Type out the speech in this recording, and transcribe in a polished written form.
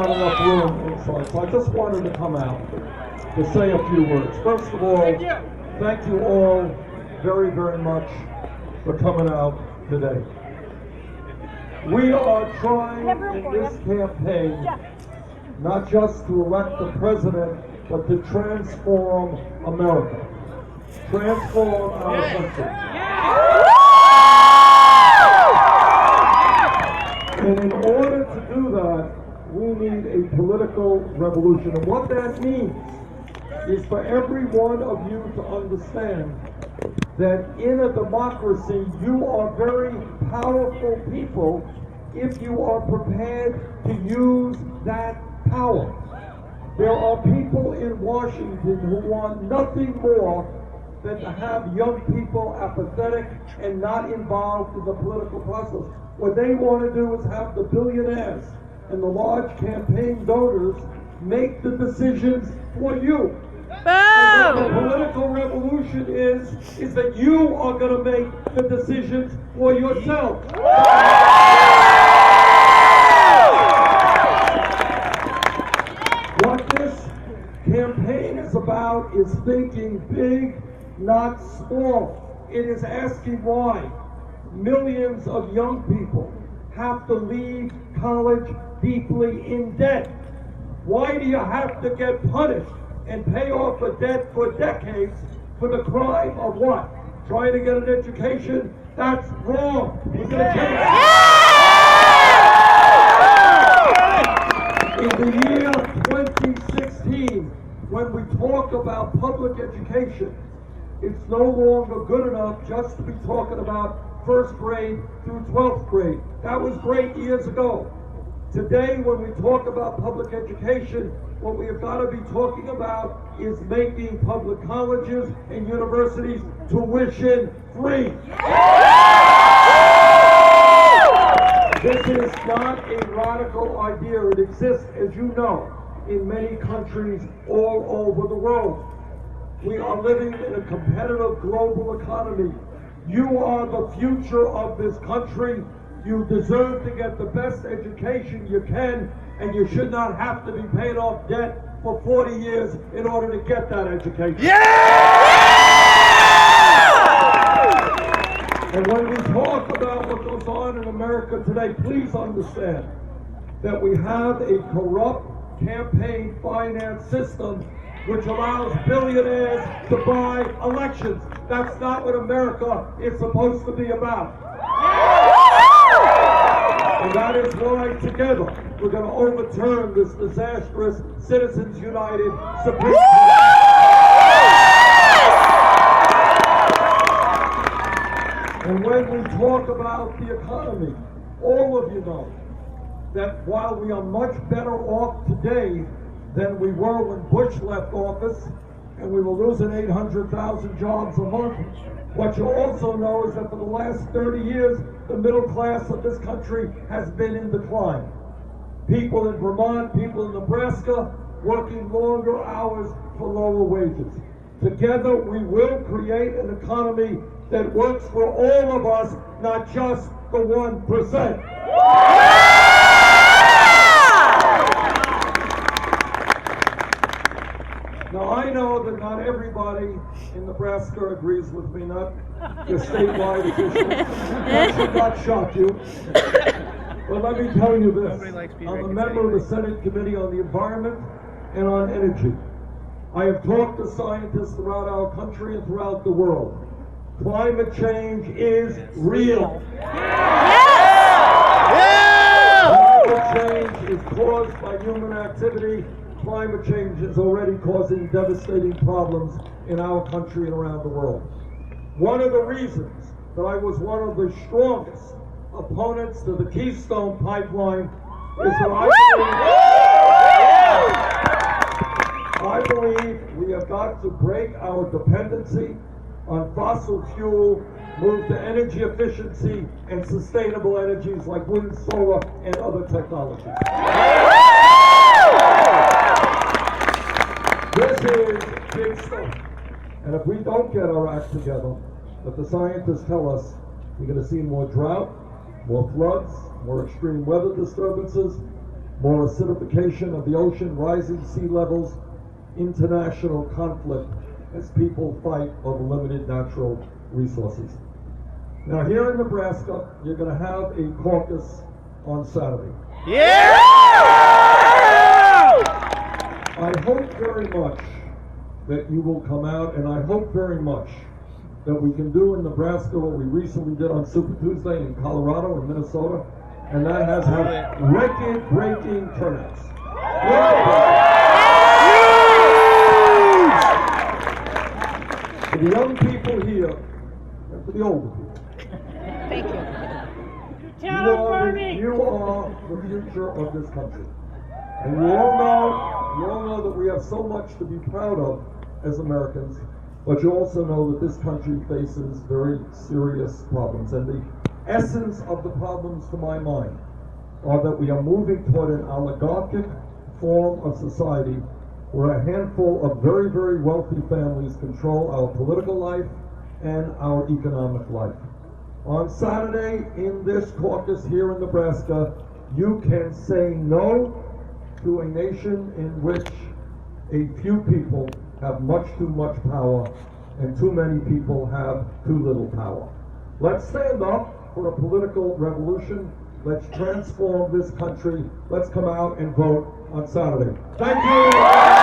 not enough room inside, so I just wanted to come out to say a few words. First of all, thank you all very, very much for coming out today. We are trying in this campaign not just to elect the president, but to transform America, transform our country. And in order to do that, we need a political revolution. And what that means is for every one of you to understand that in a democracy, you are very powerful people if you are prepared to use that power. There are people in Washington who want nothing more than to have young people apathetic and not involved in the political process. What they want to do is have the billionaires and the large campaign donors make the decisions for you. And what the political revolution is that you are going to make the decisions for yourself. What this campaign is about is thinking big, not small. It is asking why millions of young people have to leave college deeply in debt. Why do you have to get punished and pay off a debt for decades for the crime of what? Trying to get an education? That's wrong. We're going to change it. In the year 2016, when we talk about public education, it's no longer good enough just to be talking about first grade through 12th grade. That was great years ago. Today, when we talk about public education, what we have got to be talking about is making public colleges and universities tuition free. This is not a radical idea. It exists, as you know, in many countries all over the world. We are living in a competitive global economy. You are the future of this country. You deserve to get the best education you can, and you should not have to be paying off debt for 40 years in order to get that education. And when we talk about what goes on in America today, please understand that we have a corrupt campaign finance system which allows billionaires to buy elections. That's not what America is supposed to be about. And that is why together we're going to overturn this disastrous Citizens United Supreme Court. And when we talk about the economy, all of you know that while we are much better off today than we were when Bush left office, and we were losing 800,000 jobs a month, what you also know is that for the last 30 years, the middle class of this country has been in decline. People in Vermont, people in Nebraska, working longer hours for lower wages. Together, we will create an economy that works for all of us, not just the 1%. Now, I know that not everybody in Nebraska agrees with me, not your statewide officials. That should not shock you. But let me tell you this. I'm a member of the Senate Committee on the Environment and on Energy. I have talked to scientists throughout our country and throughout the world. Climate change is real. Climate change is caused by human activity. Climate change is already causing devastating problems in our country and around the world. One of the reasons that I was one of the strongest opponents to the Keystone Pipeline is that I believe we have got to break our dependency on fossil fuel, move to energy efficiency and sustainable energies like wind, solar, and other technologies. This is big stuff. And if we don't get our act together, but the scientists tell us we're going to see more drought, more floods, more extreme weather disturbances, more acidification of the ocean, rising sea levels, international conflict as people fight over limited natural resources. Now here in Nebraska, you're going to have a caucus on Saturday. Yeah! I hope very much that you will come out, and I hope very much that we can do in Nebraska what we recently did on Super Tuesday in Colorado and Minnesota, and that has had record-breaking turnouts. For the young people here, and for the older people. Thank you. You are the future of this country. And you all know that we have so much to be proud of as Americans, but you also know that this country faces very serious problems. And the essence of the problems, to my mind, are that we are moving toward an oligarchic form of society where a handful of very, very wealthy families control our political life and our economic life. On Saturday, in this caucus here in Nebraska, you can say no to a nation in which a few people have much too much power and too many people have too little power. Let's stand up for a political revolution. Let's transform this country. Let's come out and vote on Saturday. Thank you.